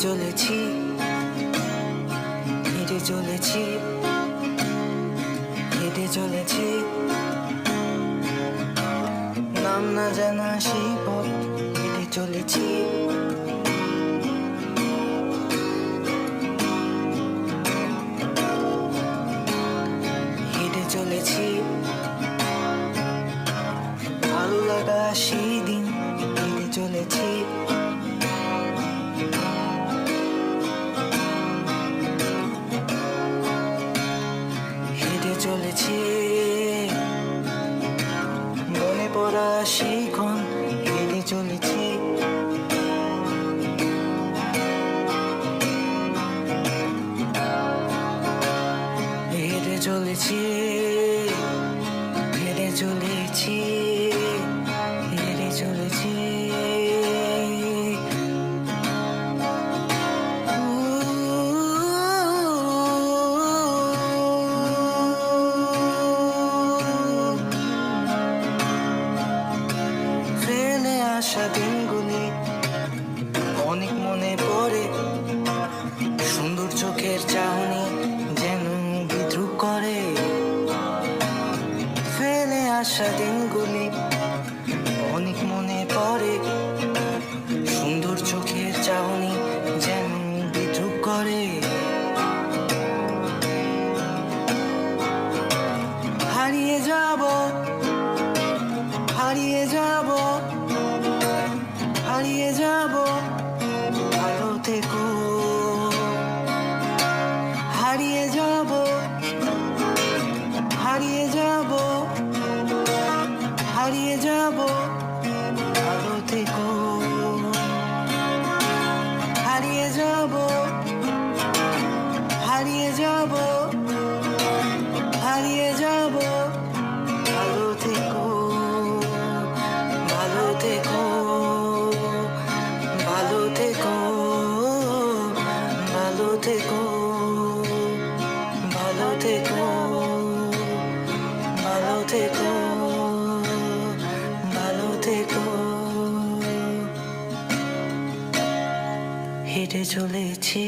চলেছি, হেঁটে চলেছি, হেঁটে চলেছি, নাম না জানা সেই পথ হেঁটে চলেছি। হেঁটে চলেছি, ভালো লাগা সেই দিন হেঁটে চলেছি। হেঁটে চলেছি, মনে পড়া সেই ক্ষণ হেঁটে চলেছি। হেঁটে চলেছি, হেঁটে চলেছি, হেঁটে চলেছি। ফেলে আসা দিনগুলি অনেক মনে পড়ে, সুন্দর চোখের চাহনি যেন বিদ্রুপ করে। ফেলে আসা দিনগুলি অনেক মনে পড়ে, সুন্দর চোখের চাহনি যেন বিদ্রুপ করে। হারিয়ে যাব, হারিয়ে যাব, হারিয়ে যাব, ভালো থেকো। হারিয়ে যাব, হারিয়ে যাব, হারিয়ে যাব, ভালো থেকো। হারিয়ে যাব, হারিয়ে যাব, হারিয়ে যাব, ভালো থেকো, ভালো থেকো, ভালো থেকো, ভালো থেকো, ভালো থেকো, ভালো থেকো, ভালো থেকো। হেঁটে চলেছি।